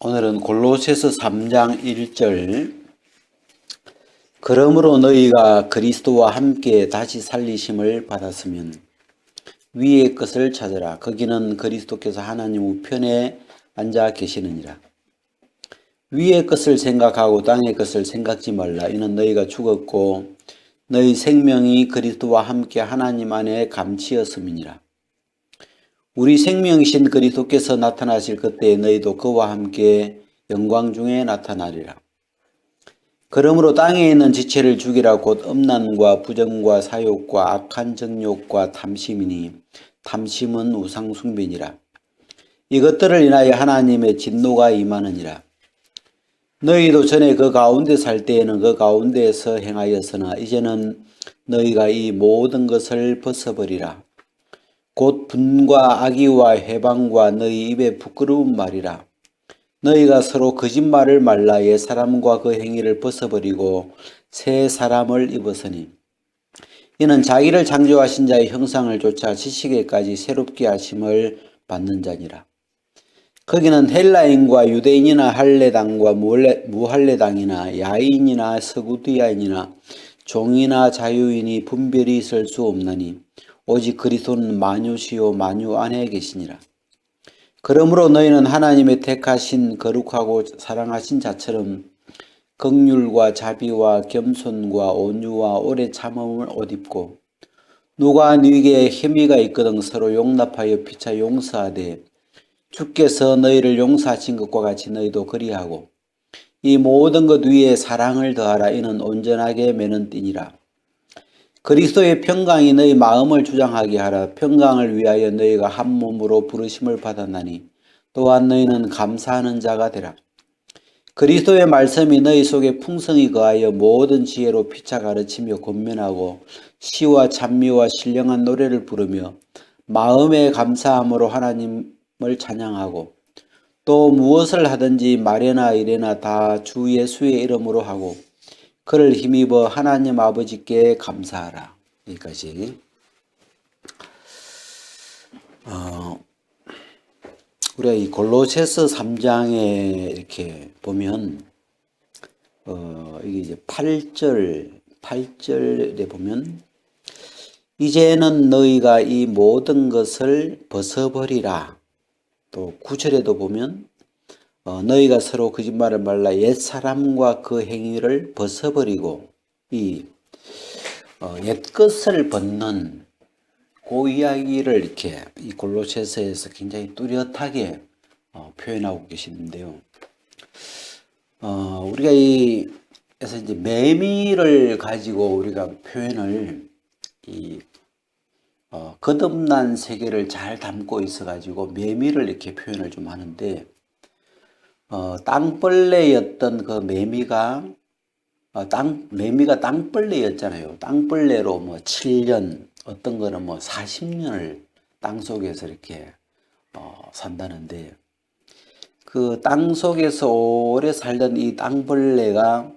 오늘은 골로새서 3장 1절. 그러므로 너희가 그리스도와 함께 다시 살리심을 받았으면 위의 것을 찾으라. 거기는 그리스도께서 하나님 우편에 앉아 계시느니라. 위의 것을 생각하고 땅의 것을 생각지 말라. 이는 너희가 죽었고 너희 생명이 그리스도와 함께 하나님 안에 감치였음이니라. 우리 생명이신 그리스도께서 나타나실 그때에 너희도 그와 함께 영광 중에 나타나리라. 그러므로 땅에 있는 지체를 죽이라. 곧 음란과 부정과 사욕과 악한 정욕과 탐심이니 탐심은 우상 숭배니라. 이것들을 인하여 하나님의 진노가 임하느니라. 너희도 전에 그 가운데 살 때에는 그 가운데에서 행하였으나 이제는 너희가 이 모든 것을 벗어버리라. 곧 분과 악의와 회방과 너희 입의 부끄러운 말이라. 너희가 서로 거짓말을 말라. 옛 사람과 그 행위를 벗어버리고 새 사람을 입었으니 이는 자기를 창조하신 자의 형상을 쫓아 지식에까지 새롭게 하심을 받는 자니라. 거기는 헬라인과 유대인이나 할례당과 무할례당이나 야인이나 서구디아인이나 종이나 자유인이 분별이 있을 수 없나니 오직 그리스도는 만유시요 만유 안에 계시니라. 그러므로 너희는 하나님의 택하신 거룩하고 사랑하신 자처럼 긍휼과 자비와 겸손과 온유와 오래 참음을 옷 입고 누가 너희에게 혐의가 있거든 서로 용납하여 피차 용서하되 주께서 너희를 용서하신 것과 같이 너희도 그리하고 이 모든 것 위에 사랑을 더하라. 이는 온전하게 매는 띠니라. 그리스도의 평강이 너희 마음을 주장하게 하라. 평강을 위하여 너희가 한 몸으로 부르심을 받았나니 또한 너희는 감사하는 자가 되라. 그리스도의 말씀이 너희 속에 풍성히 거하여 모든 지혜로 피차 가르치며 권면하고 시와 찬미와 신령한 노래를 부르며 마음의 감사함으로 하나님을 찬양하고 또 무엇을 하든지 말이나 이래나 다 주 예수의 이름으로 하고 그를 힘입어 하나님 아버지께 감사하라. 여기까지. 우리가 이 골로새서 3장에 이렇게 보면 이게 이제 8절에 보면 이제는 너희가 이 모든 것을 벗어버리라. 또 9절에도 보면 너희가 서로 거짓말을 말라. 옛 사람과 그 행위를 벗어버리고 이 옛 것을 벗는 그 이야기를 이렇게 이 골로새서에서 굉장히 뚜렷하게 표현하고 계시는데요. 우리가 그래서 이제 매미를 가지고 우리가 표현을 거듭난 세계를 잘 담고 있어 가지고 매미를 이렇게 표현을 좀 하는데 땅벌레였던 그 매미가 매미가 땅벌레였잖아요. 땅벌레로 뭐 7년, 어떤 거는 뭐 40년을 땅속에서 이렇게 산다는데 그 땅속에서 오래 살던 이 땅벌레가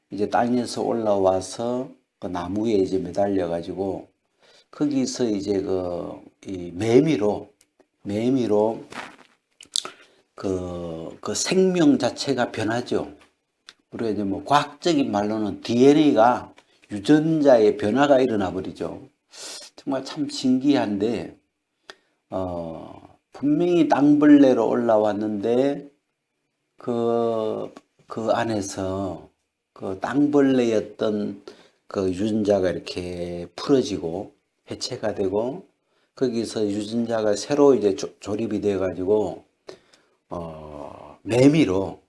이제 땅에서 올라와서 그 나무에 이제 매달려 가지고 거기서 이제 이 매미로 그 생명 자체가 변하죠. 우리가 이제 뭐 과학적인 말로는 DNA가 유전자의 변화가 일어나 버리죠. 정말 참 신기한데, 분명히 땅벌레로 올라왔는데, 그 안에서 그 땅벌레였던 그 유전자가 이렇게 풀어지고 해체가 되고, 거기서 유전자가 새로 이제 조립이 돼가지고, 매미로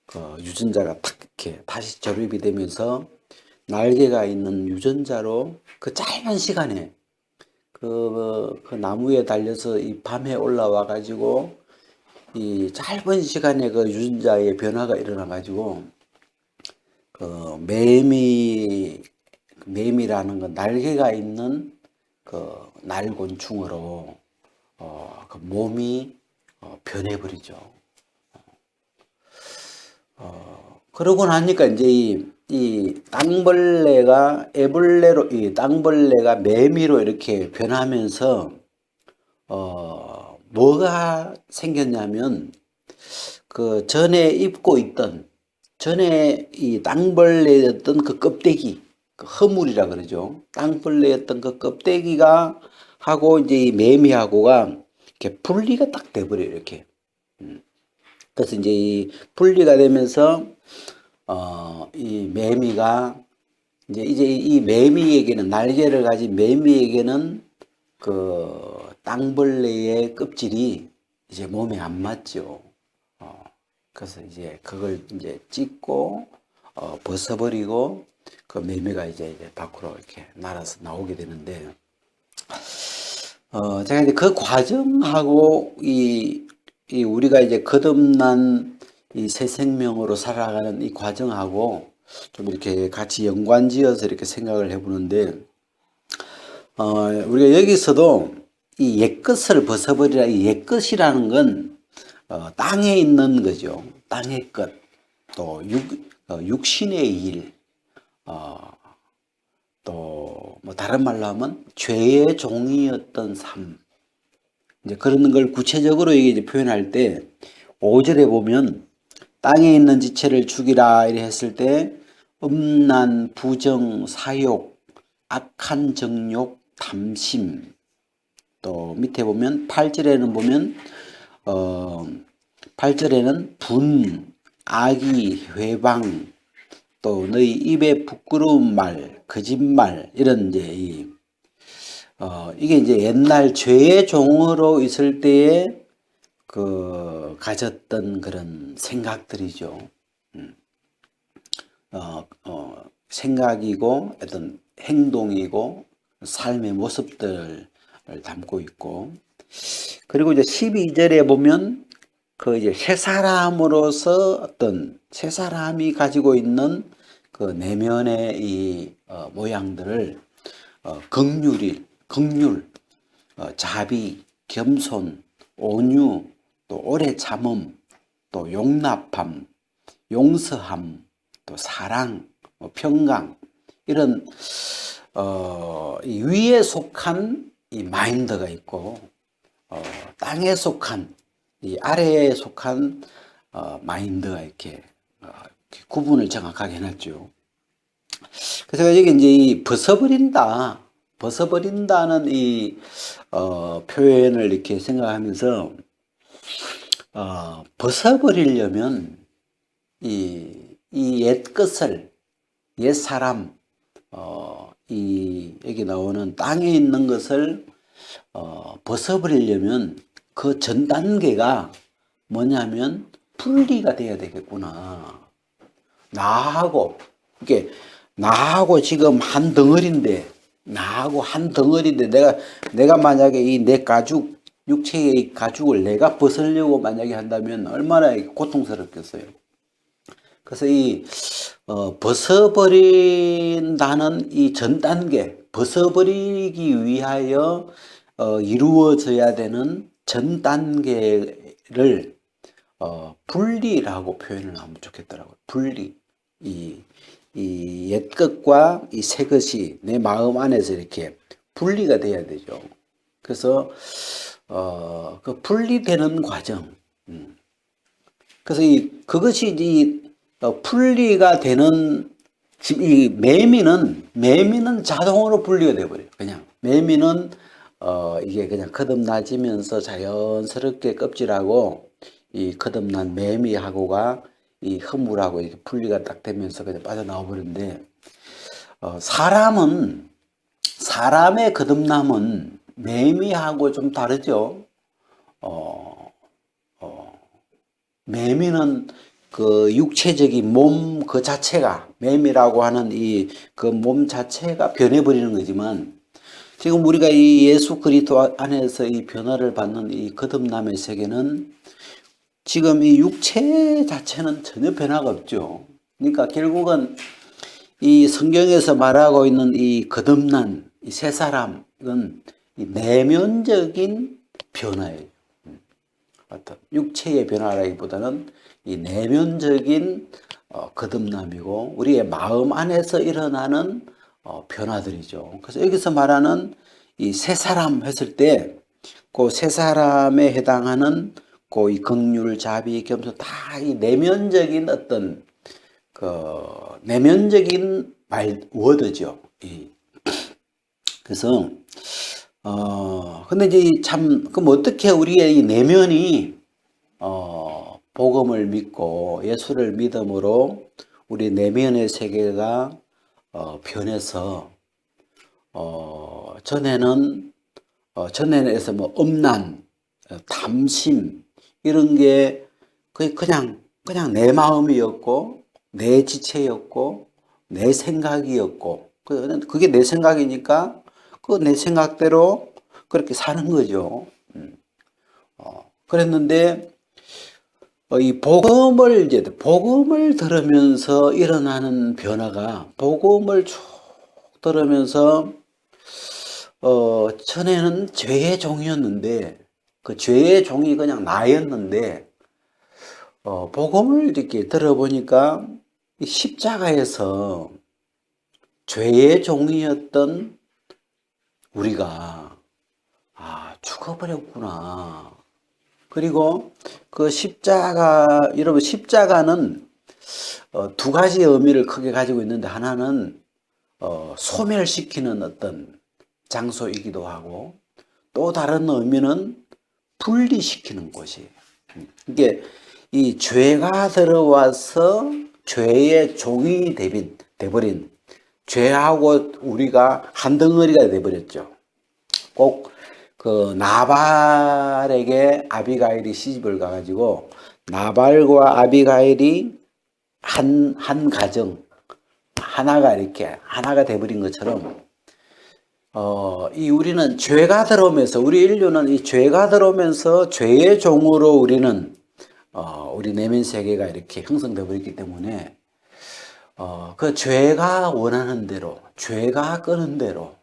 그 유전자가 탁 이렇게 다시 조립이 되면서 날개가 있는 유전자로 그 짧은 시간에 그 나무에 달려서 이 밤에 올라와 가지고 이 짧은 시간에 그 유전자의 변화가 일어나 가지고 그 매미라는 그 날개가 있는 그 날곤충으로 그 몸이 변해버리죠. 그러고 나니까 이제 이 땅벌레가 애벌레로, 이 땅벌레가 매미로 이렇게 변하면서 뭐가 생겼냐면 그 전에 입고 있던 전에 이 땅벌레였던 그 껍데기, 그 허물이라 그러죠. 땅벌레였던 그 껍데기가 하고 이제 이 매미하고가 이렇게 분리가 딱 돼버려요. 이렇게. 그래서 이제 이 분리가 되면서 이 매미가 이제 이 매미에게는 날개를 가진 매미에게는 그 땅벌레의 껍질이 이제 몸에 안 맞죠. 그래서 이제 그걸 이제 찢고 벗어버리고 그 매미가 이제 밖으로 이렇게 날아서 나오게 되는데 제가 이제 그 과정하고 이 우리가 이제 거듭난 이 새 생명으로 살아가는 이 과정하고 좀 이렇게 같이 연관지어서 이렇게 생각을 해보는데 우리가 여기서도 이 옛것을 벗어버리라. 이 옛것이라는 건 땅에 있는 거죠. 땅의 것, 또 육신의 일, 또 뭐 다른 말로 하면 죄의 종이었던 삶. 이제 그런 걸 구체적으로 이제 표현할 때 5절에 보면 땅에 있는 지체를 죽이라 이래 했을 때 음란, 부정, 사욕, 악한 정욕, 탐심. 또 밑에 보면 8절에는 보면 8절에는 분, 악의, 회방, 또 너희 입에 부끄러운 말, 거짓말 이런 이제 이게 이제 옛날 죄의 종으로 있을 때에 그 가졌던 그런 생각들이죠. 생각이고 어떤 행동이고 삶의 모습들을 담고 있고 그리고 이제 12절에 보면 그 이제 새 사람으로서 어떤 새 사람이 가지고 있는 그 내면의 이 모양들을 긍휼, 자비, 겸손, 온유, 또 오래 참음, 또 용납함, 용서함, 또 사랑, 평강 이런 이 위에 속한 이 마인드가 있고 땅에 속한 이 아래에 속한 마인드가 이렇게 구분을 정확하게 해놨죠. 그래서 여기 이제 이 벗어버린다는 이 표현을 이렇게 생각하면서 벗어버리려면 이 옛것을 옛 사람 여기 나오는 땅에 있는 것을 벗어버리려면 그 전 단계가 뭐냐면 분리가 돼야 되겠구나. 나하고 지금 한 덩어리인데 내가 만약에 이 내 가죽 육체의 가죽을 내가 벗으려고 만약에 한다면 얼마나 고통스럽겠어요. 그래서 이 벗어버린다는 이 전 단계, 벗어버리기 위하여 이루어져야 되는 전 단계를 분리라고 표현을 하면 좋겠더라고요. 분리. 이 옛것과 이 새 것이 내 마음 안에서 이렇게 분리가 돼야 되죠. 그래서 그 분리되는 과정. 그래서 그것이 분리가 되는 지금 이 매미는 자동으로 분리가 돼 버려요. 그냥 매미는 이게 그냥 거듭나지면서 자연스럽게 껍질하고 이 거듭난 매미하고가 이 허물하고 이렇게 분리가 딱 되면서 그냥 빠져나와 버리는데 사람의 거듭남은 매미하고 좀 다르죠. 매미는 그 육체적인 몸 그 자체가 매미라고 하는 이 그 몸 자체가 변해버리는 거지만 지금 우리가 이 예수 그리스도 안에서 이 변화를 받는 이 거듭남의 세계는 지금 이 육체 자체는 전혀 변화가 없죠. 그러니까 결국은 이 성경에서 말하고 있는 이 거듭난 이 새 사람은 이 내면적인 변화예요. 어떤 육체의 변화라기보다는 이 내면적인 거듭남이고 우리의 마음 안에서 일어나는 변화들이죠. 그래서 여기서 말하는 이 새 사람 했을 때 그 새 사람에 해당하는 있고 이 긍휼, 자비, 겸손 다 이 내면적인 어떤 그 내면적인 워드죠. 그래서 근데 이제 참 그럼 어떻게 우리의 이 내면이 복음을 믿고 예수를 믿음으로 우리 내면의 세계가 변해서 전에는 뭐 엄난, 탐심 이런 게 거의 그냥 내 마음이었고 내 지체였고 내 생각이었고 그게 내 생각이니까 그 내 생각대로 그렇게 사는 거죠. 그랬는데 이 복음을 들으면서 일어나는 변화가 복음을 쭉 들으면서 전에는 죄의 종이었는데 그 죄의 종이 그냥 나였는데 복음을 이렇게 들어보니까 십자가에서 죄의 종이었던 우리가 죽어버렸구나. 그리고 그 여러분 십자가는 두 가지 의미를 크게 가지고 있는데 하나는 소멸시키는 어떤 장소이기도 하고 또 다른 의미는 분리시키는 곳이에요. 이게 이 죄가 들어와서 죄의 종이 돼버린 죄하고 우리가 한 덩어리가 돼버렸죠. 꼭 그 나발에게 아비가일이 시집을 가가지고 나발과 아비가일이 한 가정 하나가 돼버린 것처럼 우리는 죄가 들어오면서 우리 인류는 이 죄가 들어오면서 죄의 종으로 우리는 우리 내면 세계가 이렇게 형성돼 버렸기 때문에 그 죄가 원하는 대로 죄가 끄는 대로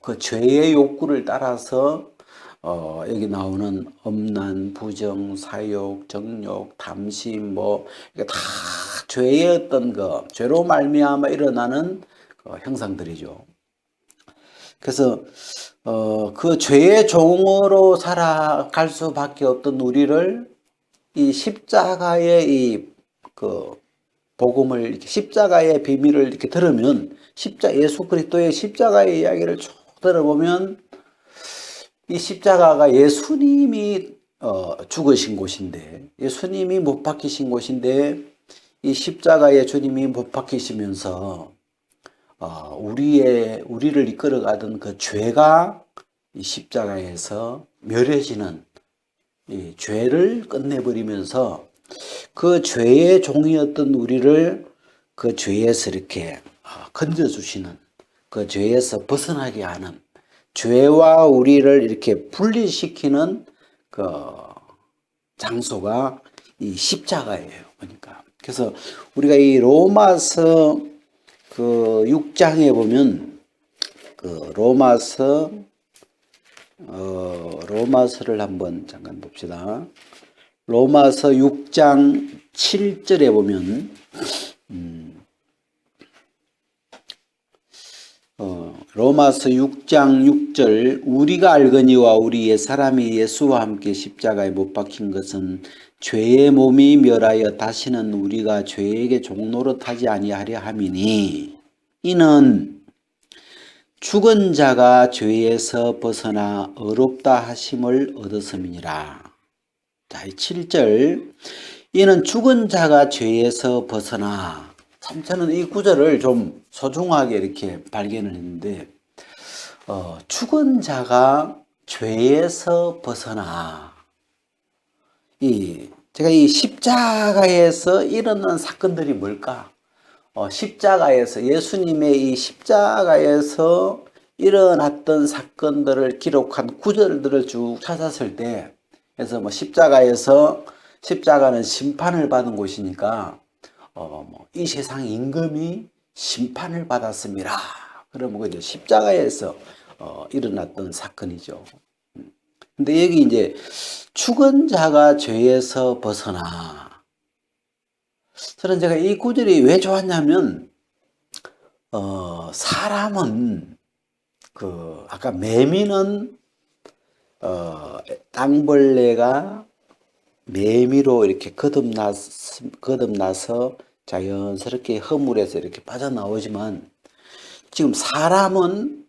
그 죄의 욕구를 따라서 여기 나오는 엄난, 부정, 사욕, 정욕, 탐심 이게 다 죄의 어떤 죄로 말미암아 일어나는 형상들이죠. 그래서 그 죄의 종으로 살아갈 수밖에 없던 우리를 이 십자가의 복음을 십자가의 비밀을 이렇게 들으면 예수 그리스도의 십자가의 이야기를 쭉 들어보면 이 십자가가 예수님이 죽으신 곳인데 예수님이 못 박히신 곳인데 이 십자가에 주님이 못 박히시면서 우리를 이끌어가던 그 죄가 이 십자가에서 멸해지는 이 죄를 끝내버리면서 그 죄의 종이었던 우리를 그 죄에서 이렇게 건져주시는 그 죄에서 벗어나게 하는 죄와 우리를 이렇게 분리시키는 그 장소가 이 십자가예요. 그러니까 그래서 우리가 이 로마서 그 6장에 보면 그 로마서를 한번 잠깐 봅시다. 로마서 6장 7절에 보면 로마서 6장 6절 우리가 알거니와 우리 옛사람이 예수와 함께 십자가에 못 박힌 것은 죄의 몸이 멸하여 다시는 우리가 죄에게 종노릇하지 아니하려 함이니 이는 죽은 자가 죄에서 벗어나 의롭다 하심을 얻었음이니라. 자, 7절 이는 죽은 자가 죄에서 벗어나 저는 이 구절을 좀 소중하게 이렇게 발견을 했는데 죽은 자가 죄에서 벗어나 제가 이 십자가에서 일어난 사건들이 뭘까? 십자가에서 예수님의 이 십자가에서 일어났던 사건들을 기록한 구절들을 쭉 찾았을 때 그래서 십자가는 심판을 받은 곳이니까 이 세상 임금이 심판을 받았습니다. 그러면 이제 십자가에서 일어났던 사건이죠. 근데 여기 이제 죽은 자가 죄에서 벗어나. 저는 제가 이 구절이 왜 좋았냐면 사람은 아까 매미는 땅벌레가 매미로 이렇게 거듭나서 자연스럽게 허물에서 이렇게 빠져나오지만 지금 사람은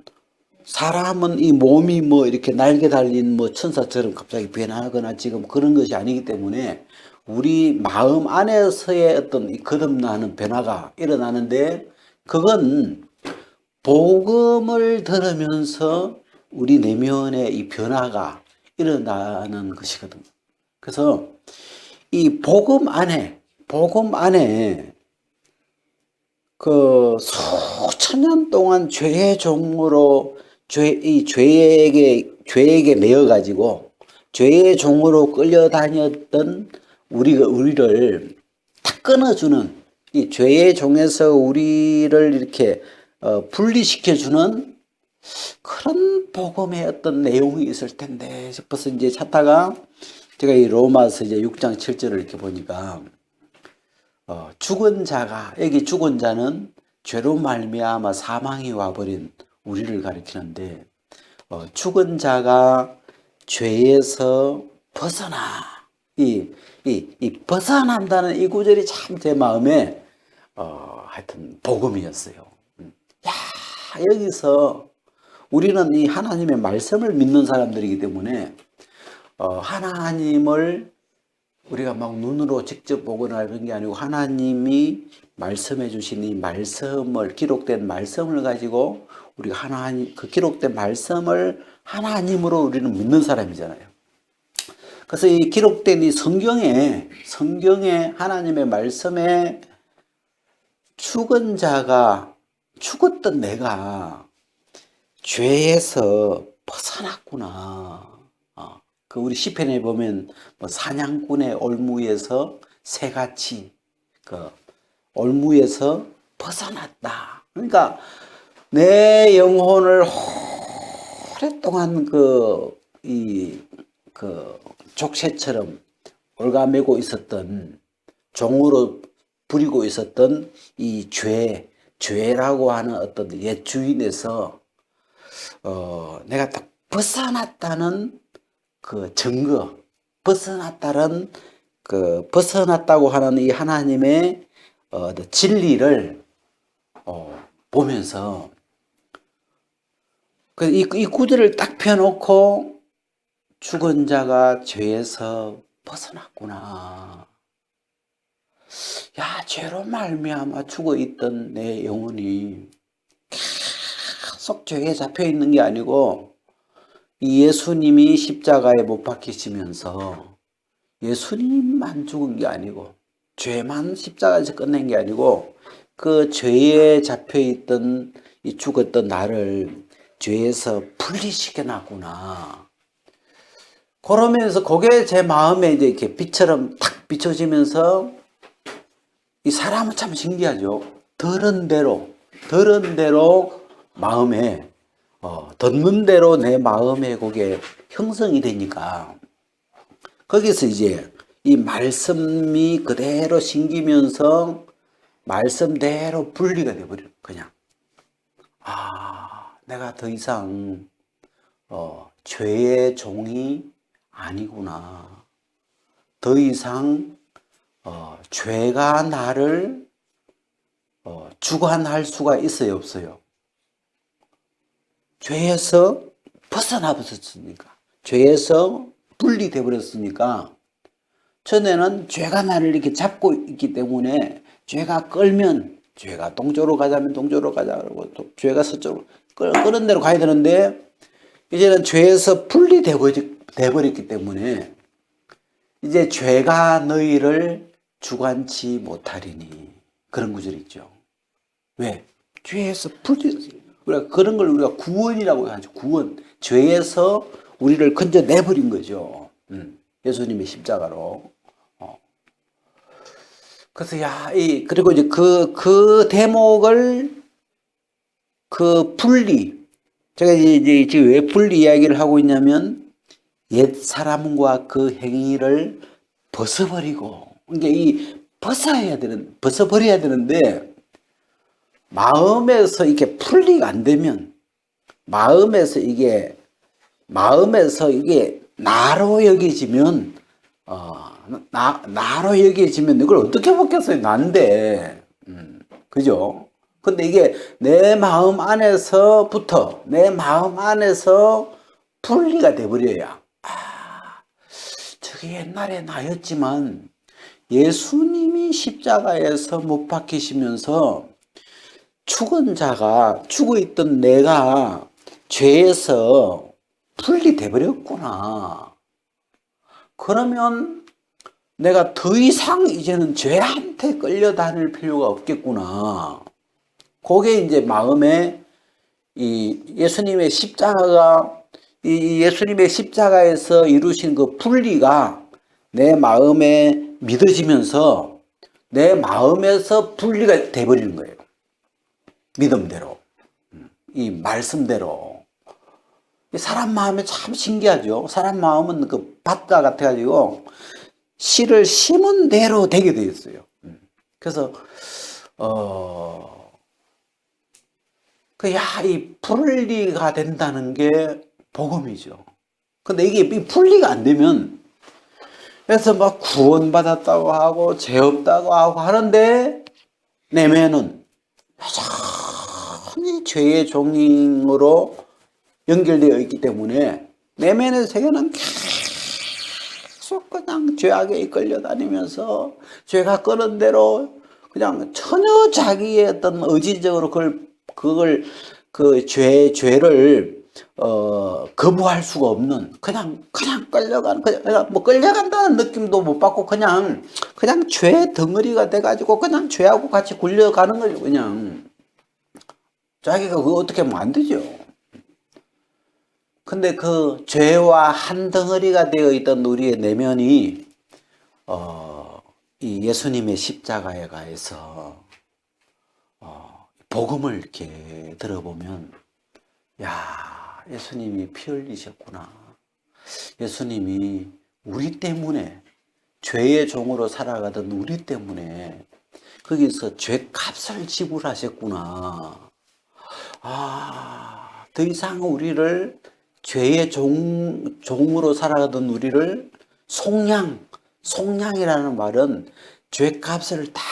이 몸이 뭐 이렇게 날개 달린 뭐 천사처럼 갑자기 변하거나 지금 그런 것이 아니기 때문에 우리 마음 안에서의 어떤 이 거듭나는 변화가 일어나는데 그건 복음을 들으면서 우리 내면의 이 변화가 일어나는 것이거든. 그래서 이 복음 안에 그 수천 년 동안 죄의 종으로 죄에게 매여 가지고 죄의 종으로 끌려다녔던 우리를 탁 끊어주는 이 죄의 종에서 우리를 이렇게 분리시켜주는 그런 복음의 어떤 내용이 있을 텐데 싶어서 이제 찾다가 제가 이 로마서 이제 6장 7절을 이렇게 보니까 죽은 자가 여기 죽은 자는 죄로 말미암아 사망이 와버린 우리를 가리키는데 죽은 자가 죄에서 벗어나 이 벗어난다는 이 구절이 참 제 마음에 하여튼 복음이었어요. 야 여기서 우리는 이 하나님의 말씀을 믿는 사람들이기 때문에 하나님을 우리가 막 눈으로 직접 보거나 이런 게 아니고 하나님이 말씀해 주신 이 말씀을 기록된 말씀을 가지고 우리가 하나님 그 기록된 말씀을 하나님으로 우리는 믿는 사람이잖아요. 그래서 이 기록된 이 성경에 하나님의 말씀에 죽은 자가 죽었던 내가 죄에서 벗어났구나. 그 우리 시편에 보면 뭐 사냥꾼의 올무에서 새같이 그 올무에서 벗어났다. 그러니까 내 영혼을 오랫동안 그 족쇄처럼 올가매고 있었던 종으로 부리고 있었던 이 죄라고 하는 어떤 옛 주인에서 내가 딱 벗어났다는 그 증거, 벗어났다고 하는 이 하나님의 진리를 보면서 이 구절을 딱 펴놓고 죽은 자가 죄에서 벗어났구나. 야, 죄로 말미암아 죽어 있던 내 영혼이 계속 죄에 잡혀 있는 게 아니고 이 예수님이 십자가에 못 박히시면서 예수님만 죽은 게 아니고 죄만 십자가에서 끝낸 게 아니고 그 죄에 잡혀 있던 이 죽었던 나를 죄에서 분리시켜 놨구나. 그러면서 그게 제 마음에 이제 이렇게 빛처럼 탁 비춰지면서 이 사람은 참 신기하죠. 들은 대로 마음에 듣는 대로 내 마음에 그게 형성이 되니까 거기서 이제 이 말씀이 그대로 심기면서 말씀대로 분리가 돼버려. 그냥 내가 더 이상 죄의 종이 아니구나. 더 이상 죄가 나를 주관할 수가 있어요, 없어요? 죄에서 벗어나 버렸으니까, 죄에서 분리돼 버렸으니까, 전에는 죄가 나를 이렇게 잡고 있기 때문에 죄가 끌면 죄가 동쪽으로 가자면 동쪽으로 가자 그러고 또 죄가 서쪽으로 끄는 대로 가야 되는데 이제는 죄에서 분리돼 버렸기 때문에 이제 죄가 너희를 주관치 못하리니 그런 구절이 있죠. 왜? 죄에서 우리가 그런 걸 우리가 구원이라고 하죠. 구원. 죄에서 우리를 건져내버린 거죠. 예수님의 십자가로. 그래서 그리고 이제 그 대목을 분리. 제가 이제 지금 왜 분리 이야기를 하고 있냐면 옛 사람과 그 행위를 벗어버리고, 그러니까 벗어버려야 되는데, 마음에서 이게 분리가 안 되면, 마음에서 이게 나로 여겨지면, 나로 여겨지면 이걸 어떻게 먹겠어요? 난데. 그죠? 근데 이게 내 마음 안에서부터, 내 마음 안에서 분리가 돼버려야. 저게 옛날에 나였지만 예수님이 십자가에서 못 박히시면서 죽은 자가, 죽어 있던 내가 죄에서 분리돼 버렸구나. 그러면 내가 더 이상 이제는 죄한테 끌려다닐 필요가 없겠구나. 그게 이제 마음에 이 예수님의 십자가가, 이 예수님의 십자가에서 이루신 그 분리가 내 마음에 믿어지면서 내 마음에서 분리가 돼버리는 거예요. 믿음대로, 이 말씀대로. 사람 마음이 참 신기하죠. 사람 마음은 그 밭과 같아가지고 씨를 심은 대로 되게 되어 있어요. 그래서 이 분리가 된다는 게 복음이죠. 근데 이게 분리가 안 되면, 그래서 막 구원받았다고 하고 죄 없다고 하고 하는데 내면은 여전히 죄의 종으로 연결되어 있기 때문에 내면의 세계는 계속 그냥 죄악에 이끌려 다니면서 죄가 끄는 대로 그냥 전혀 자기의 어떤 의지적으로 그걸 그 죄를 거부할 수가 없는, 그냥 끌려가는, 그냥 뭐 끌려간다는 느낌도 못 받고 그냥 죄 덩어리가 돼가지고 그냥 죄하고 같이 굴려가는 거죠. 그냥 자기가 그거 어떻게 하면 안 되죠. 근데 그 죄와 한 덩어리가 되어 있던 우리의 내면이 이 예수님의 십자가에 가해서 복음을 이렇게 들어보면, 야, 예수님이 피 흘리셨구나. 예수님이 우리 때문에, 죄의 종으로 살아가던 우리 때문에 거기서 죄값을 지불하셨구나. 더 이상 우리를, 죄의 종으로 살아가던 우리를 속량이라는 말은 죄값을 다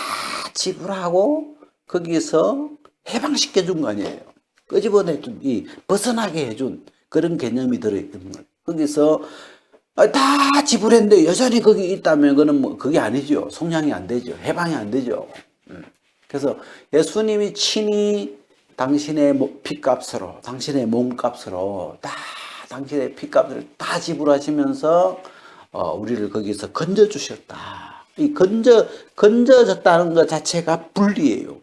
지불하고 거기서 해방시켜 준 거 아니에요. 끄집어내준, 벗어나게 해준 그런 개념이 들어있는 거예요. 거기서 다 지불했는데 여전히 거기 있다면 그는 뭐 그게 아니죠. 속량이 안 되죠. 해방이 안 되죠. 그래서 예수님이 친히 당신의 피값으로, 당신의 몸값으로 다 당신의 피값을 다 지불하시면서 우리를 거기서 건져주셨다. 이 건져졌다는 것 자체가 분리예요.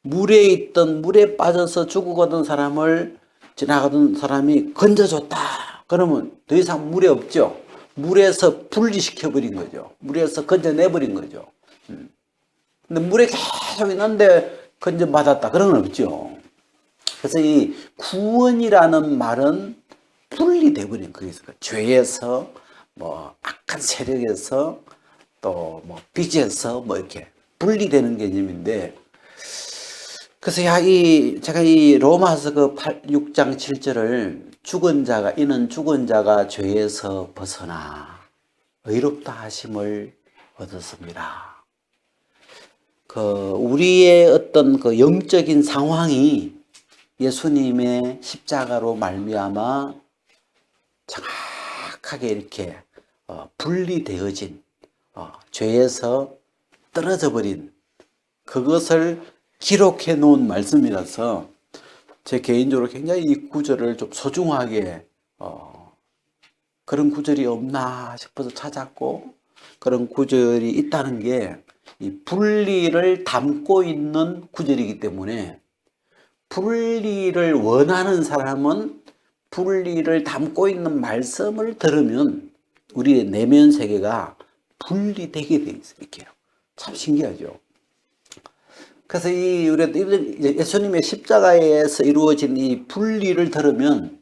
물에 빠져서 죽어가던 사람을, 지나가던 사람이 건져줬다. 그러면 더 이상 물에 없죠. 물에서 분리시켜버린 거죠. 물에서 건져내버린 거죠. 근데 물에 계속 있는데 건져받았다. 그런 건 없죠. 그래서 이 구원이라는 말은 분리돼버린 거기서, 죄에서, 뭐 악한 세력에서, 또 뭐 빚에서 뭐 이렇게 분리되는 개념인데, 그래서 제가 이 로마서 그 6장 7절을 이는 죽은 자가 죄에서 벗어나 의롭다 하심을 얻었습니다. 우리의 어떤 그 영적인 상황이 예수님의 십자가로 말미암아 정확하게 이렇게 분리되어진, 죄에서 떨어져 버린 그것을 기록해 놓은 말씀이라서 제 개인적으로 굉장히 이 구절을 좀 소중하게, 그런 구절이 없나 싶어서 찾았고, 그런 구절이 있다는 게 이 분리를 담고 있는 구절이기 때문에, 분리를 원하는 사람은 분리를 담고 있는 말씀을 들으면 우리의 내면 세계가 분리되게 돼 있어요. 이렇게요. 참 신기하죠. 그래서 우리 예수님의 십자가에서 이루어진 이 분리를 들으면,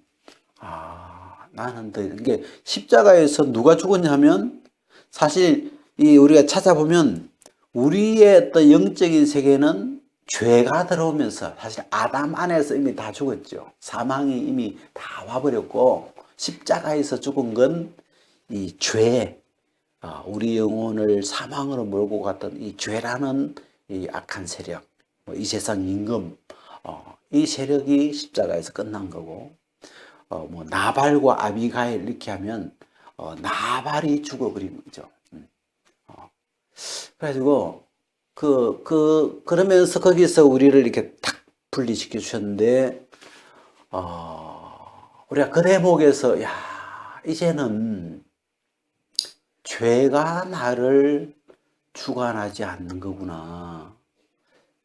나는 이게 십자가에서 누가 죽었냐면, 사실 우리가 찾아보면 우리의 어떤 영적인 세계는 죄가 들어오면서 사실 아담 안에서 이미 다 죽었죠. 사망이 이미 다 와버렸고, 십자가에서 죽은 건 이 죄, 우리 영혼을 사망으로 몰고 갔던 이 죄라는 이 악한 세력, 이 세상 임금, 이 세력이 십자가에서 끝난 거고, 나발과 아비가일 이렇게 하면 나발이 죽어버린 거죠. 그래가지고 그러면서 거기서 우리를 이렇게 탁 분리시켜 주셨는데, 우리가 그 대목에서 야, 이제는 죄가 나를 주관하지 않는 거구나.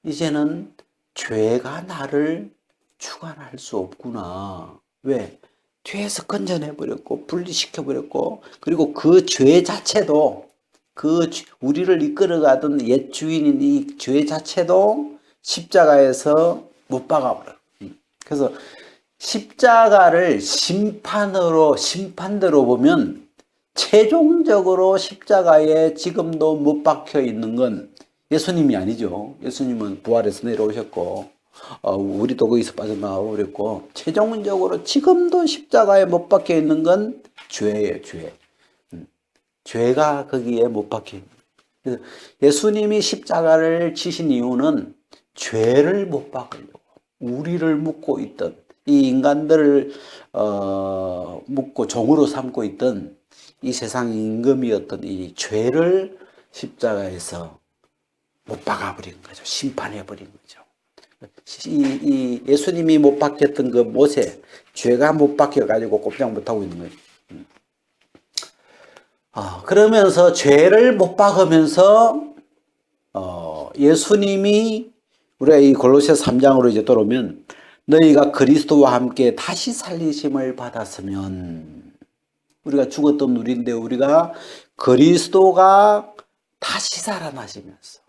이제는 죄가 나를 주관할 수 없구나. 왜? 죄에서 건져내버렸고 분리시켜버렸고, 그리고 그 죄 자체도, 우리를 이끌어가던 옛 주인인 이 죄 자체도 십자가에서 못 박아버려. 그래서 십자가를 심판대로 보면 최종적으로 십자가에 지금도 못 박혀 있는 건 예수님이 아니죠. 예수님은 부활해서 내려오셨고, 우리도 거기서 빠져나가고 그랬고, 최종적으로 지금도 십자가에 못 박혀 있는 건 죄예요, 죄. 죄가 거기에 못 박혀 있는 거예요. 예수님이 십자가를 치신 이유는 죄를 못 박으려고, 우리를 묶고 있던, 이 인간들을 묶고 종으로 삼고 있던 이 세상 임금이었던 이 죄를 십자가에서 못 박아버린 거죠. 심판해버린 거죠. 이 예수님이 못 박혔던 그 못에 죄가 못 박혀가지고 꼼짝 못하고 있는 거예요. 그러면서 죄를 못 박으면서 예수님이, 우리가 이 골로새 3장으로 이제 돌아오면, 너희가 그리스도와 함께 다시 살리심을 받았으면, 우리가 죽었던 우리인데 우리가 그리스도가 다시 살아나시면서,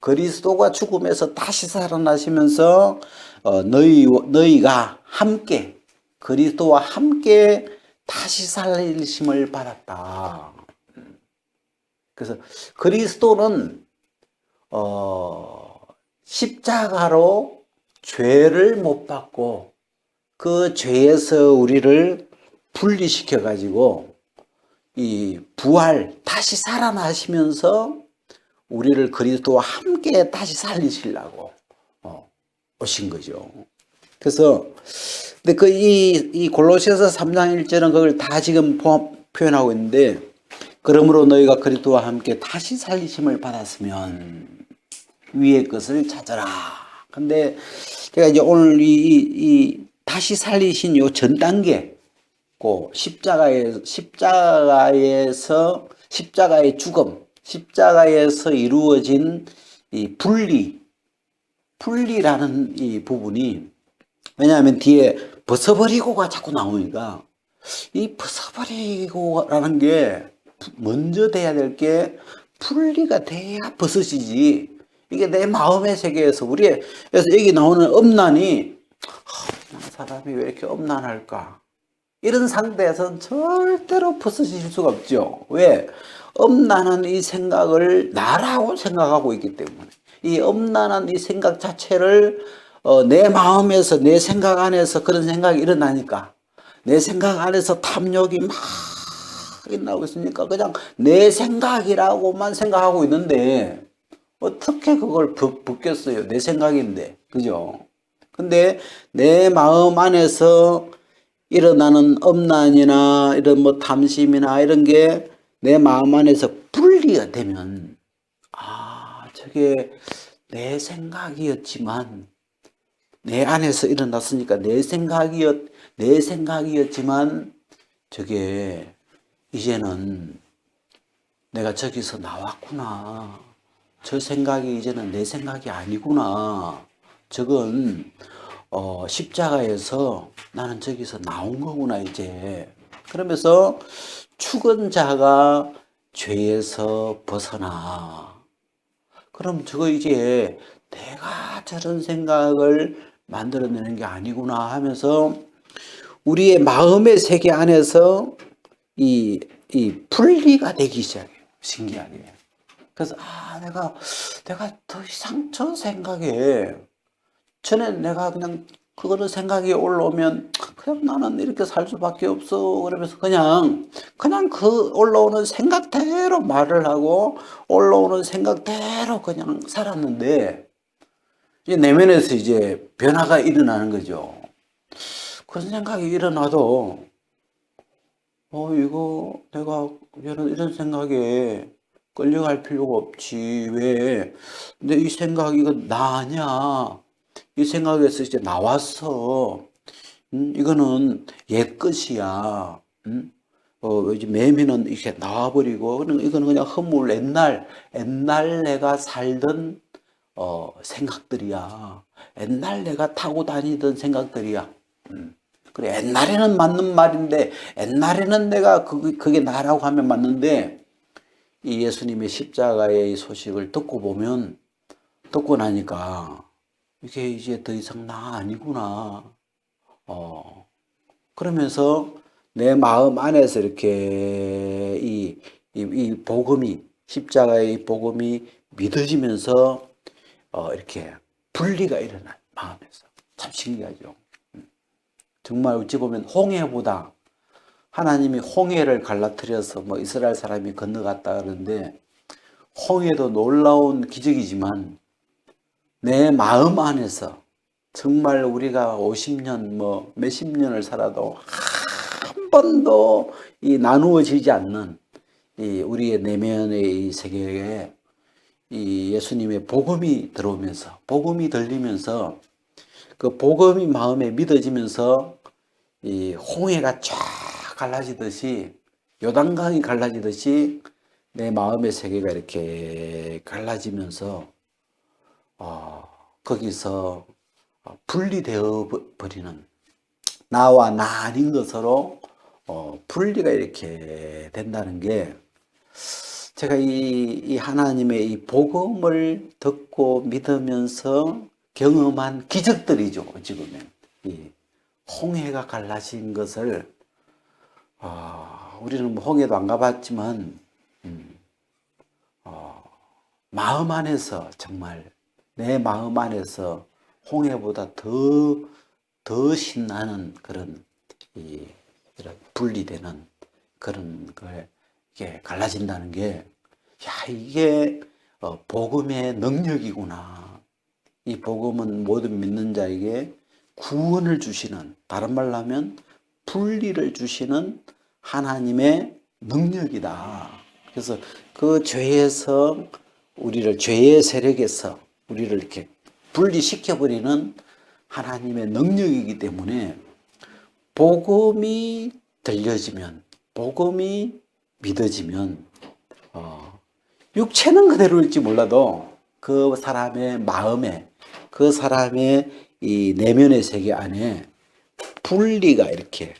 그리스도가 죽음에서 다시 살아나시면서 너희가 함께, 그리스도와 함께 다시 살리심을 받았다. 그래서 그리스도는 십자가로 죄를 못 받고 그 죄에서 우리를 분리시켜 가지고 이 부활, 다시 살아나시면서 우리를 그리스도와 함께 다시 살리시려고 오신 거죠. 그래서 근데 이 골로새서 3장 1절은 그걸 다 지금 표현하고 있는데, 그러므로 너희가 그리스도와 함께 다시 살리심을 받았으면 위의 것을 찾아라. 근데 제가 이제 오늘 이 다시 살리신 요 전 단계, 십자가의 죽음, 십자가에서 이루어진 이 분리라는 이 부분이, 왜냐하면 뒤에 벗어버리고가 자꾸 나오니까, 이 벗어버리고라는 게 먼저 돼야 될 게 분리가 돼야 벗어지지. 이게 내 마음의 세계에서 그래서 여기 나오는 엄난이, 사람이 왜 이렇게 엄난할까? 이런 상태에서는 절대로 벗어질 수가 없죠. 왜? 엄난한 이 생각을 나라고 생각하고 있기 때문에, 이 엄난한 이 생각 자체를 내 마음에서, 내 생각 안에서 그런 생각이 일어나니까, 내 생각 안에서 탐욕이 막 나오고 있으니까 그냥 내 생각이라고만 생각하고 있는데 어떻게 그걸 벗겠어요? 내 생각인데, 그죠? 근데 내 마음 안에서 일어나는 엄난이나 이런 탐심이나 이런 게 내 마음 안에서 분리가 되면, 저게 내 생각이었지만, 내 안에서 일어났으니까 내 생각이었지만, 저게 이제는 내가 저기서 나왔구나. 저 생각이 이제는 내 생각이 아니구나. 저건 십자가에서 나는 저기서 나온 거구나 이제. 그러면서 죽은 자가 죄에서 벗어나. 그럼 저거 이제 내가 저런 생각을 만들어내는 게 아니구나 하면서 우리의 마음의 세계 안에서 이 분리가 되기 시작해요. 신기하게. 그래서 내가 더 이상 저 생각에, 전에 내가 그냥 그거는 생각이 올라오면 그냥 나는 이렇게 살 수밖에 없어. 그러면서 그냥 그 올라오는 생각대로 말을 하고 올라오는 생각대로 그냥 살았는데 이제 내면에서 이제 변화가 일어나는 거죠. 그런 생각이 일어나도 이거 내가 이런 생각에 끌려갈 필요가 없지. 왜? 근데 이 생각 이거 나 아니야. 이 생각에서 이제 나왔어. 이거는 옛 것이야. 이제 매미는 이렇게 나와버리고, 이거는 그냥 허물, 옛날 내가 살던, 생각들이야. 옛날 내가 타고 다니던 생각들이야. 그래, 옛날에는 맞는 말인데, 옛날에는 내가 그게 나라고 하면 맞는데, 이 예수님의 십자가의 소식을 듣고 나니까, 이게 이제 더 이상 나 아니구나. 그러면서 내 마음 안에서 이렇게 이 복음이, 십자가의 복음이 믿어지면서, 이렇게 분리가 일어나요, 마음에서. 참 신기하죠. 정말 어찌 보면 홍해보다 하나님이 홍해를 갈라뜨려서 뭐 이스라엘 사람이 건너갔다 그러는데 홍해도 놀라운 기적이지만 내 마음 안에서 정말 우리가 50년 뭐 몇십 년을 살아도 한 번도 이 나누어지지 않는 이 우리의 내면의 이 세계에 이 예수님의 복음이 들어오면서 복음이 들리면서 그 복음이 마음에 믿어지면서 이 홍해가 쫙 갈라지듯이 요단강이 갈라지듯이 내 마음의 세계가 이렇게 갈라지면서 거기서 분리되어 버리는 나와 나 아닌 것으로 분리가 이렇게 된다는 게 제가 이 하나님의 이 복음을 듣고 믿으면서 경험한 기적들이죠. 지금은 이 홍해가 갈라진 것을 우리는 뭐 홍해도 안 가봤지만 마음 안에서 정말 내 마음 안에서 홍해보다 더 신나는 그런 이런 분리되는 그런 걸 이게 갈라진다는 게, 이게 복음의 능력이구나. 이 복음은 모든 믿는 자에게 구원을 주시는, 다른 말로 하면 분리를 주시는 하나님의 능력이다. 그래서 그 죄에서 죄의 세력에서 우리를 이렇게 분리시켜버리는 하나님의 능력이기 때문에 복음이 들려지면, 복음이 믿어지면, 육체는 그대로일지 몰라도 그 사람의 마음에, 그 사람의 이 내면의 세계 안에 분리가 이렇게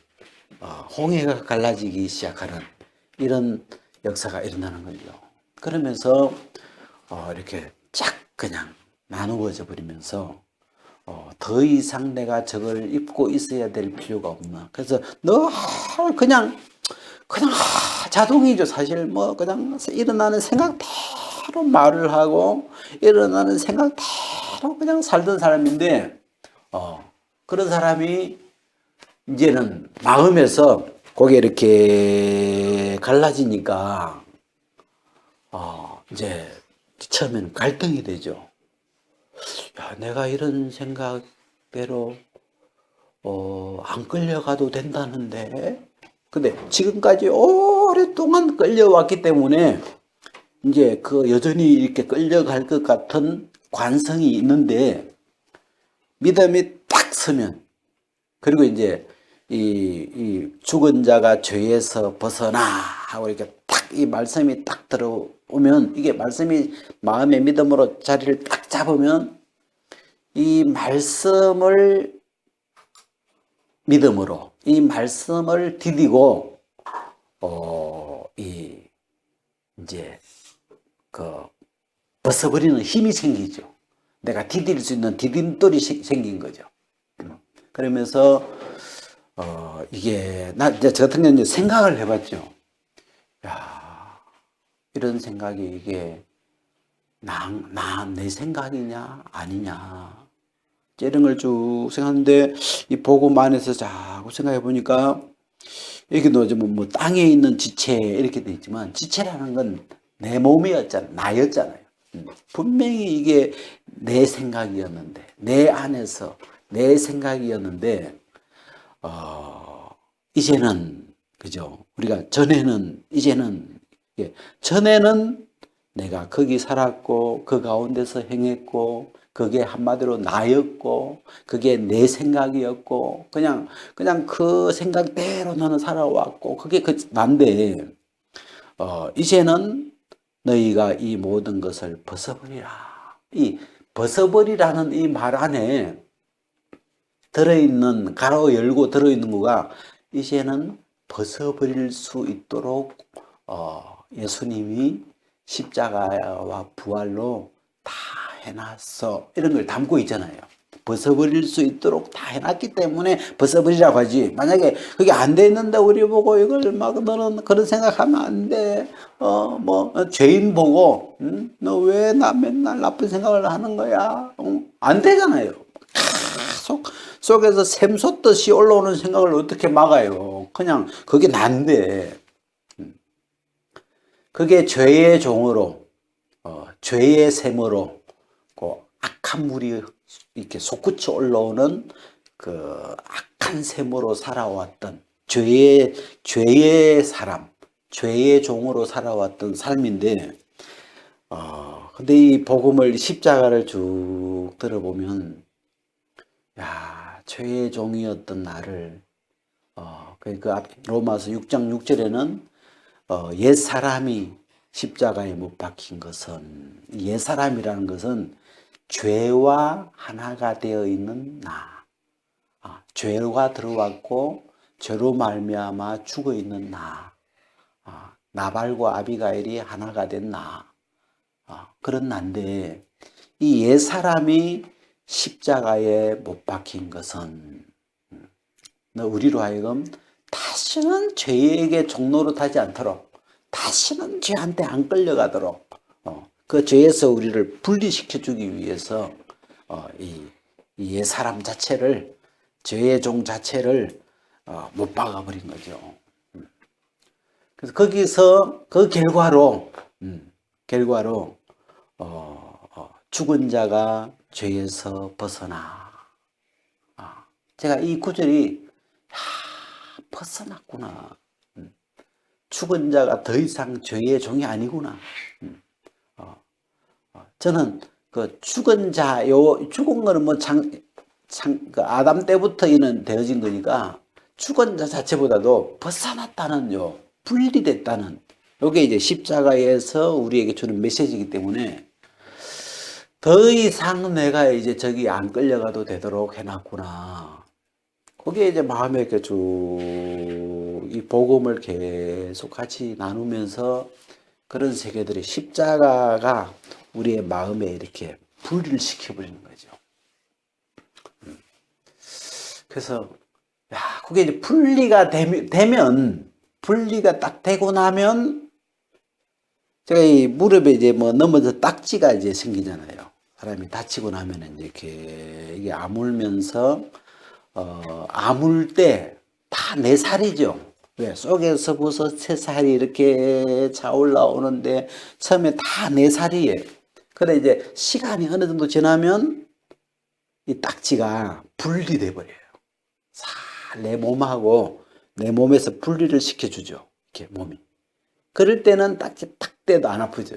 홍해가 갈라지기 시작하는 이런 역사가 일어나는 거죠. 그러면서 이렇게 쫙 그냥 나누어져 버리면서 더 이상 내가 저걸 입고 있어야 될 필요가 없나. 그래서 늘 그냥 자동이죠. 사실 뭐 그냥 일어나는 생각대로 말을 하고 일어나는 생각대로 그냥 살던 사람인데 그런 사람이 이제는 마음에서 거기에 이렇게 갈라지니까 이제 처음에는 갈등이 되죠. 야, 내가 이런 생각대로 안 끌려가도 된다는데. 근데 지금까지 오랫동안 끌려왔기 때문에 이제 그 여전히 이렇게 끌려갈 것 같은 관성이 있는데 믿음이 딱 서면, 그리고 이제 이 죽은 자가 죄에서 벗어나 하고 이렇게 딱 이 말씀이 딱 들어오면, 이게 말씀이 마음의 믿음으로 자리를 딱 잡으면 이 말씀을 믿음으로 이 말씀을 디디고 이제 그 벗어버리는 힘이 생기죠. 내가 디딜 수 있는 디딤돌이 생긴 거죠. 그러면서 이게 저 같은 경우는 생각을 해봤죠. 야, 이런 생각이 이게 내 생각이냐 아니냐. 이런 걸 쭉 생각하는데 이 복음 안에서 자꾸 생각해 보니까 여기도 뭐 땅에 있는 지체 이렇게 돼 있지만 지체라는 건 내 몸이었잖아, 나였잖아요. 분명히 이게 내 생각이었는데 내 안에서 내 생각이었는데 이제는 그죠? 우리가 전에는 이제는 전에는 내가 거기 살았고 그 가운데서 행했고 그게 한마디로 나였고 그게 내 생각이었고 그냥 그 생각대로 나는 살아왔고 그게 그 난데 이제는 너희가 이 모든 것을 벗어버리라. 이 벗어버리라는 이 말 안에 들어있는 가로 열고 들어있는 거가 이제는 벗어버릴 수 있도록 예수님이 십자가와 부활로 다 해놨어. 이런 걸 담고 있잖아요. 벗어버릴 수 있도록 다 해놨기 때문에 벗어버리라고 하지. 만약에 그게 안 돼 있는데 우리 보고 이걸 막 너는 그런 생각하면 안 돼. 죄인 보고 너 왜 나 맨날 나쁜 생각을 하는 거야? 안 되잖아요. 속에서 샘솟듯이 올라오는 생각을 어떻게 막아요? 그냥 그게 난데 그게 죄의 종으로 죄의 셈으로 그 악한 물이 이렇게 솟구쳐 올라오는 그 악한 셈으로 살아왔던 죄의 사람, 죄의 종으로 살아왔던 삶인데 근데 이 복음을 십자가를 쭉 들어보면 야, 죄의 종이었던 나를 그 로마서 6장 6절에는 옛사람이 십자가에 못 박힌 것은 옛사람이라는 것은 죄와 하나가 되어 있는 나. 죄가 들어왔고 죄로 말미암아 죽어 있는 나. 나발과 아비가일이 하나가 된 나. 그런 나인데 이 옛사람이 십자가에 못 박힌 것은 우리로 하여금 다시는 죄에게 종노릇하지 않도록 다시는 죄한테 안 끌려가도록 그 죄에서 우리를 분리시켜주기 위해서 이 옛사람 자체를 죄의 종 자체를 못 박아버린 거죠. 그래서 거기서 그 결과로 죽은 자가 죄에서 벗어나. 제가 이 구절이 벗어났구나. 죽은 자가 더 이상 죄의 종이 아니구나. 저는 그 죽은 자, 죽은 거는 뭐 그 아담 때부터 이는 되어진 거니까 죽은 자 자체보다도 벗어났다는 분리됐다는 요게 이제 십자가에서 우리에게 주는 메시지이기 때문에 더 이상 내가 이제 저기 안 끌려가도 되도록 해놨구나. 그게 이제 마음에 이렇게 쭉 이 복음을 계속 같이 나누면서 그런 세계들이 십자가가 우리의 마음에 이렇게 분리를 시켜버리는 거죠. 그래서 그게 이제 분리가 되면 분리가 딱 되고 나면 제가 이 무릎에 이제 뭐 넘어져 딱지가 이제 생기잖아요. 사람이 다치고 나면은 이렇게 이게 아물면서 아물 때 다 내 살이죠. 왜? 속에서부터 새 살이 이렇게 차올라오는데 처음에 다 내 살이에요. 근데 이제 시간이 어느 정도 지나면 이 딱지가 분리돼 버려요. 내 몸하고 내 몸에서 분리를 시켜주죠. 이렇게 몸이. 그럴 때는 딱지 딱 떼도 안 아프죠.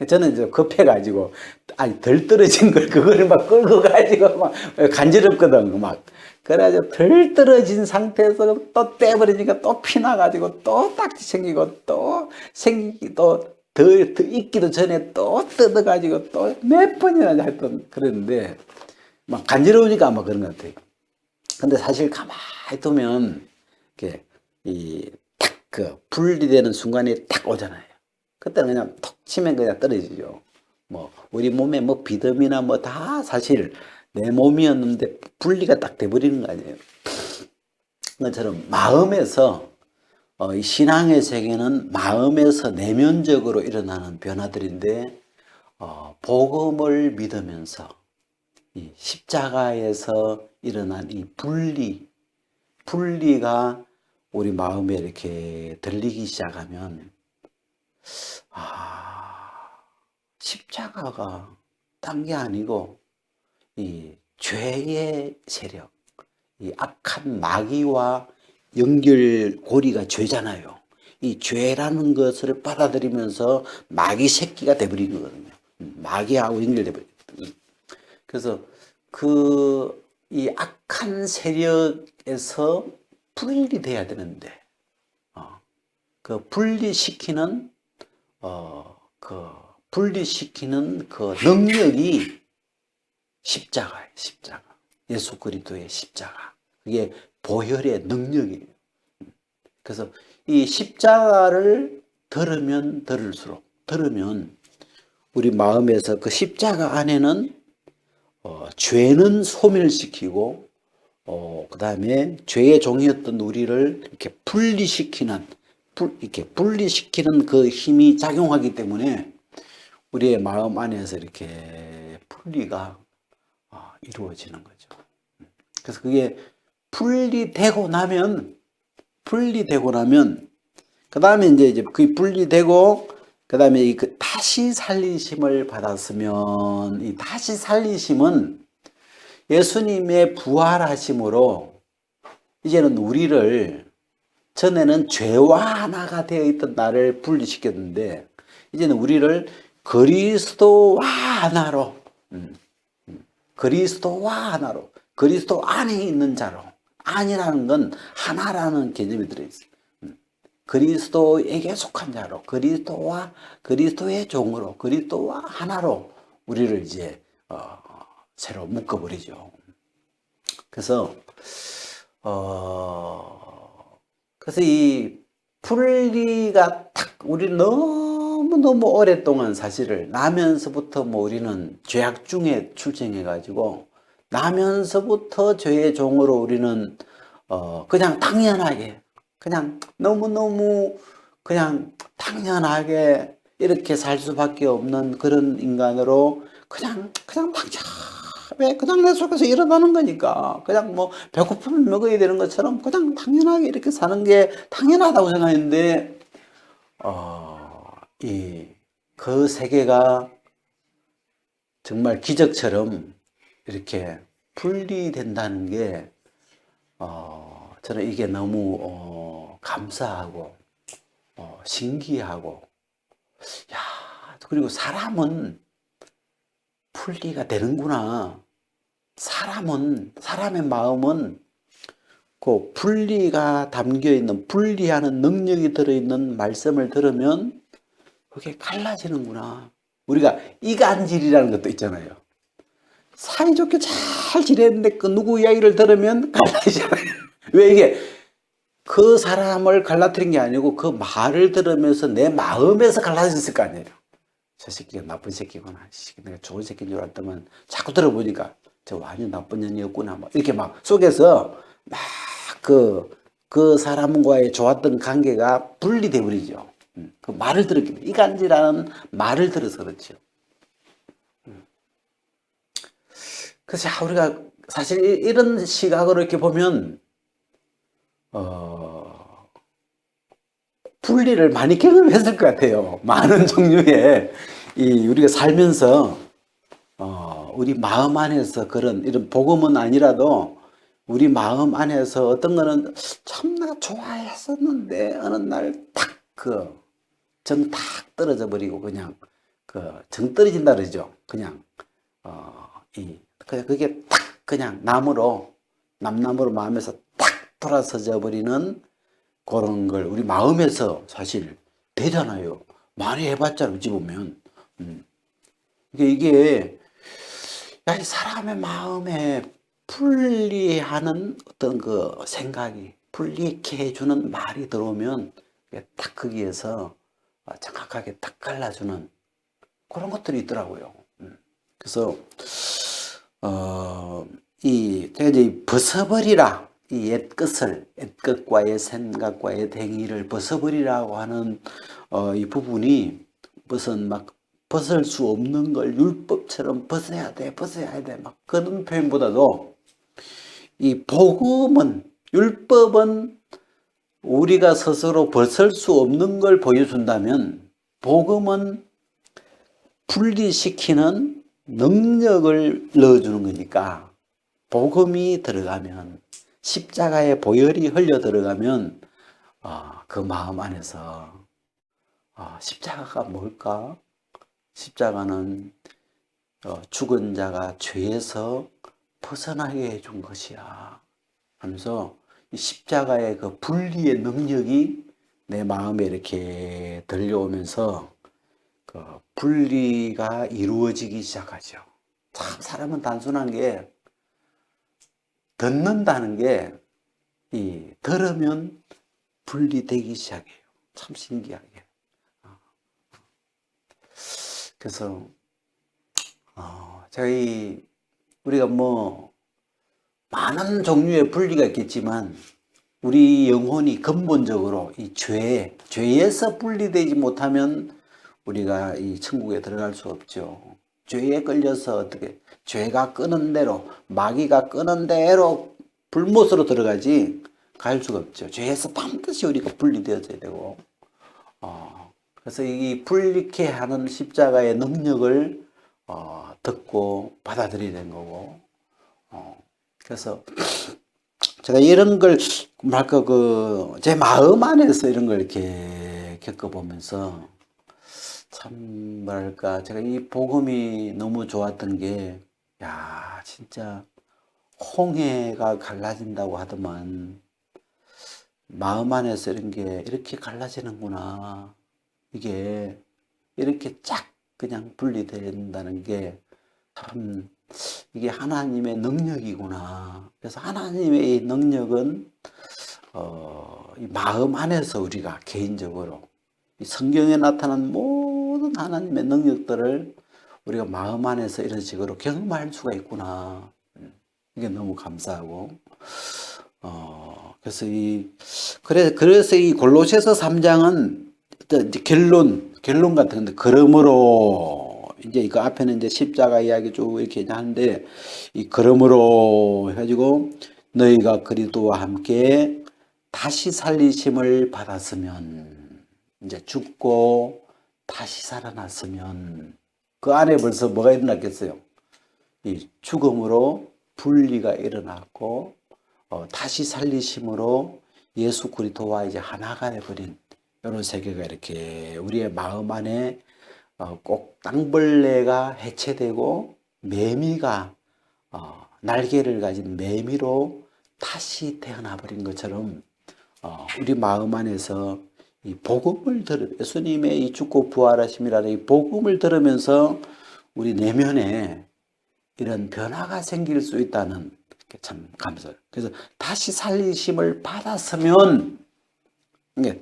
저는 이제 급해가지고 아니 덜 떨어진 걸 그거를 막 끌고 가지고 막 간지럽거든 막. 그래가지고 덜 떨어진 상태에서 또 떼버리니까 또 피나가지고 또 딱지 생기고 또 생기기 또 더 익기도 전에 또 뜯어가지고 또 몇 번이나 하여튼 그랬는데 막 간지러우니까 아마 그런 것 같아요. 근데 사실 가만히 두면 이렇게 그 분리되는 순간이 딱 오잖아요. 그때는 그냥 톡 치면 그냥 떨어지죠. 뭐 우리 몸에 뭐 비듬이나 뭐 다 사실 내 몸이었는데 분리가 딱 돼버리는 거 아니에요. 그것처럼 마음에서 이 신앙의 세계는 마음에서 내면적으로 일어나는 변화들인데 복음을 믿으면서 이 십자가에서 일어난 이 분리가 우리 마음에 이렇게 들리기 시작하면, 십자가가 딴 게 아니고 이 죄의 세력, 이 악한 마귀와 연결고리가 죄잖아요. 이 죄라는 것을 받아들이면서 마귀 새끼가 돼버린 거거든요. 마귀하고 연결돼 버렸거든요. 그래서 이 악한 세력에서 분리돼야 되는데, 분리시키는 그 능력이 십자가예요. 십자가. 예수 그리스도의 십자가. 그게 보혈의 능력이에요. 그래서 이 십자가를 들으면 우리 마음에서 그 십자가 안에는 죄는 소멸시키고, 그 다음에 죄의 종이었던 우리를 이렇게 분리시키는 그 힘이 작용하기 때문에 우리의 마음 안에서 이렇게 분리가 이루어지는 거죠. 그래서 그게 분리되고 나면, 그 다음에 이제 그 분리되고, 그 다음에 그 다시 살리심을 받았으면, 이 다시 살리심은 예수님의 부활하심으로 이제는 우리를, 전에는 죄와 하나가 되어 있던 나를 분리시켰는데, 이제는 우리를 그리스도와 하나로, 그리스도 안에 있는 자로, 안이라는 건 하나라는 개념이 들어있어요. 그리스도에게 속한 자로, 그리스도의 종으로, 그리스도와 하나로 우리를 이제 새로 묶어버리죠. 그래서 이 분리가 딱, 우리 너무 오랫동안 사실을 나면서부터 우리는 죄악 중에 출생해가지고, 나면서부터 죄의 종으로 우리는 그냥 당연하게, 그냥 너무너무 그냥 당연하게 이렇게 살 수밖에 없는 그런 인간으로 그냥 왜 그냥 내 속에서 일어나는 거니까, 그냥 배고프면 먹어야 되는 것처럼 그냥 당연하게 이렇게 사는 게 당연하다고 생각했는데, 그 세계가 정말 기적처럼 이렇게 분리된다는 게, 저는 이게 너무 감사하고 신기하고, 그리고 사람은 분리가 되는구나. 사람의 마음은 그 분리가 담겨있는, 분리하는 능력이 들어있는 말씀을 들으면 그게 갈라지는구나. 우리가 이간질이라는 것도 있잖아요. 사이좋게 잘 지냈는데 그 누구 이야기를 들으면 갈라지잖아요. 왜 이게 그 사람을 갈라뜨린 게 아니고 그 말을 들으면서 내 마음에서 갈라졌을 거 아니에요. 저 새끼가 나쁜 새끼구나. 내가 좋은 새끼인 줄 알았더만 자꾸 들어보니까 저 완전 나쁜 년이었구나. 이렇게 속에서 그 사람과의 좋았던 관계가 분리돼 버리죠. 그 말을 들었기 때문에, 이간질하는 말을 들어서 그렇죠. 그래서 우리가 사실 이런 시각으로 이렇게 보면 분리를 많이 경험했을 것 같아요. 많은 종류의 우리가 살면서 우리 마음 안에서 이런 복음은 아니라도 우리 마음 안에서 어떤 거는 참 내가 좋아했었는데 어느 날 딱 정 탁 떨어져 버리고, 그냥 정 떨어진다 그러죠. 그냥 그게 딱 그냥 남나무로 마음에서 딱 돌아서져 버리는 그런 걸 우리 마음에서 사실 되잖아요. 많이 해봤자 어찌 보면. 이게 사람의 마음에 분리하는 어떤 그 생각이, 분리케 해주는 말이 들어오면 딱 거기에서 정확하게 딱 갈라주는 그런 것들이 있더라고요. 그래서 제가 이제 벗어버리라, 이 옛것과 옛 생각과 옛 행위를 벗어버리라고 하는 이 부분이 무슨 벗을 수 없는 걸 율법처럼 벗어야 돼, 벗어야 돼. 막 그런 표현보다도 이 복음은, 율법은 우리가 스스로 벗을 수 없는 걸 보여준다면 복음은 분리시키는 능력을 넣어주는 거니까 복음이 들어가면 십자가의 보혈이 흘려 들어가면 그 마음 안에서 십자가가 뭘까? 십자가는 죽은 자가 죄에서 벗어나게 해준 것이야 하면서 이 십자가의 그 분리의 능력이 내 마음에 이렇게 들려오면서 그 분리가 이루어지기 시작하죠. 참 사람은 단순한 게 듣는다는 게 이 들으면 분리되기 시작해요. 참 신기하게. 그래서 우리가 뭐 많은 종류의 분리가 있겠지만 우리 영혼이 근본적으로 이 죄에서 분리되지 못하면 우리가 이 천국에 들어갈 수 없죠. 죄에 끌려서 어떻게 죄가 끄는 대로 마귀가 끄는 대로 불못으로 들어가지 갈 수가 없죠. 죄에서 반드시 우리가 분리되어져야 되고 그래서 이 분리케 하는 십자가의 능력을 듣고 받아들여야 되는 거고 그래서 제가 이런 걸 제 마음 안에서 이런 걸 이렇게 겪어보면서 참 뭐랄까 제가 이 복음이 너무 좋았던 게 진짜 홍해가 갈라진다고 하더만 마음 안에서 이런 게 이렇게 갈라지는구나. 이게 이렇게 쫙 그냥 분리된다는 게 참 이게 하나님의 능력이구나. 그래서 하나님의 이 능력은 이 마음 안에서 우리가 개인적으로 이 성경에 나타난 모든 하나님의 능력들을 우리가 마음 안에서 이런 식으로 경험할 수가 있구나. 이게 너무 감사하고 그래서 이 골로새서 3장은 결론 같은 건데 그러므로 이제 그 앞에는 이제 십자가 이야기 쭉 이렇게 하는데 이 그러므로 해가지고 너희가 그리스도와 함께 다시 살리심을 받았으면 이제 죽고 다시 살아났으면 그 안에 벌써 뭐가 일어났겠어요? 이 죽음으로 분리가 일어났고 다시 살리심으로 예수 그리스도와 이제 하나가 되어버린 이런 세계가 이렇게 우리의 마음 안에 꼭 땅벌레가 해체되고 매미가 날개를 가진 매미로 다시 태어나 버린 것처럼 우리 마음 안에서 이 복음을 예수님의 이 죽고 부활하심이라는 이 복음을 들으면서 우리 내면에 이런 변화가 생길 수 있다는 게 참 감사해요. 그래서 다시 살리심을 받았으면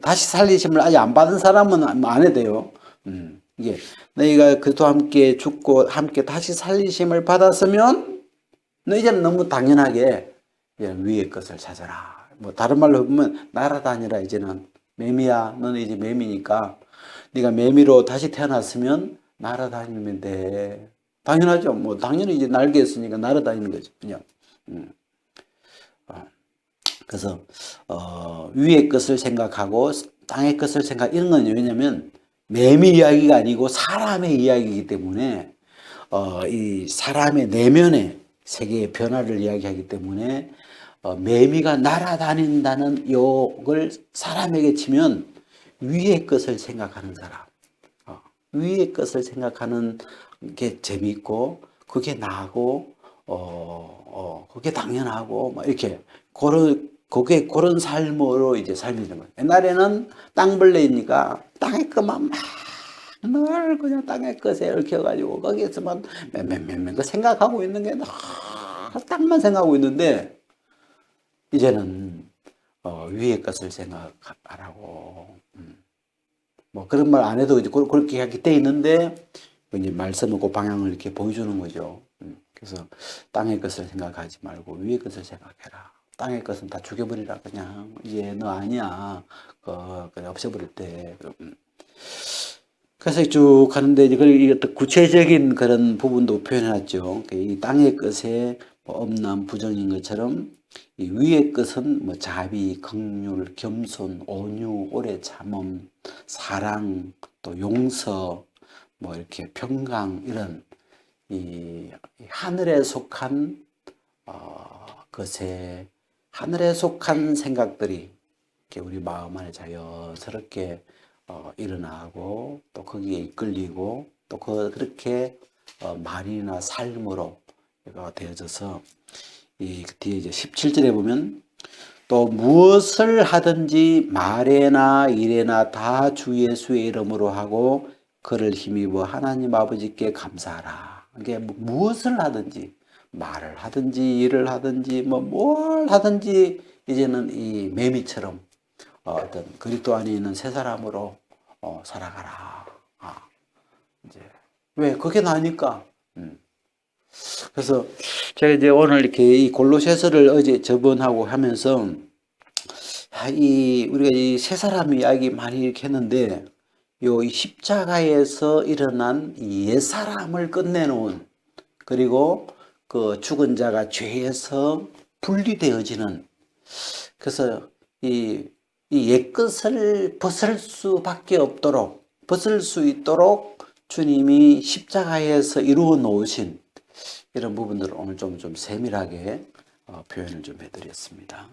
다시 살리심을 아직 안 받은 사람은 안 해도 돼요. 이게 너희가 그리스도와 함께 죽고 함께 다시 살리심을 받았으면 너 이제는 너무 당연하게 위의 것을 찾아라. 뭐 다른 말로 보면 날아다니라. 이제는 매미야. 너는 이제 매미니까 네가 매미로 다시 태어났으면 날아다니면 돼. 당연하죠. 뭐 당연히 이제 날개 있으니까 날아다니는 거죠. 그냥. 그래서 위의 것을 생각하고 땅의 것을 이런 건 왜냐면 매미 이야기가 아니고 사람의 이야기이기 때문에 이 사람의 내면의 세계의 변화를 이야기하기 때문에 매미가 날아다닌다는 욕을 사람에게 치면 위의 것을 생각하는 사람, 위의 것을 생각하는 게 재미있고 그게 나고 그게 당연하고 막 이렇게 그런 삶으로 이제 삶이 되는 거예요. 옛날에는 땅벌레이니까 땅의 것만 늘 그냥 땅의 것에 얽혀가지고 거기에서만 그 생각하고 있는 게 땅만 생각하고 있는데 이제는 위의 것을 생각하라고 뭐 그런 말 안 해도 이제 그렇게 하게 돼 있는데 이제 말씀은 그 방향을 이렇게 보여주는 거죠. 그래서 땅의 것을 생각하지 말고 위의 것을 생각해라. 땅의 것은 다 죽여버리라. 그냥 이제 너 아니야. 그냥 없애버릴 때. 그래서 쭉 가는데 이제 어떤 구체적인 그런 부분도 표현해놨죠. 이 땅의 끝에 뭐 엄남, 부정인 것처럼 이 위의 끝은 뭐 자비, 긍휼, 겸손, 온유, 오래 참음, 사랑, 또 용서, 뭐 이렇게 평강 이런 이 하늘에 속한 것에 하늘에 속한 생각들이 이렇게 우리 마음 안에 자연스럽게 일어나고 또 거기에 이끌리고 또 그렇게 말이나 삶으로 되어져서 이 뒤에 이제 17절에 보면 또 무엇을 하든지 말에나 일에나 다 주 예수의 이름으로 하고 그를 힘입어 하나님 아버지께 감사하라. 이게 무엇을 하든지 말을 하든지 일을 하든지 뭐 뭘 하든지 이제는 이 매미처럼 어떤 그리스도 안에 있는 새 사람으로 살아가라. 이제 왜 그게 나니까. 그래서 제가 이제 오늘 이렇게 이 골로새서를 어제 저번하고 하면서 이 우리가 이 새 사람 이야기 많이 이렇게 했는데 이 십자가에서 일어난 이 옛 사람을 끝내놓은 그리고 그 죽은 자가 죄에서 분리되어지는 그래서 이 옛것을 벗을 수 있도록 주님이 십자가에서 이루어 놓으신 이런 부분들을 오늘 좀 세밀하게 표현을 좀 해드렸습니다.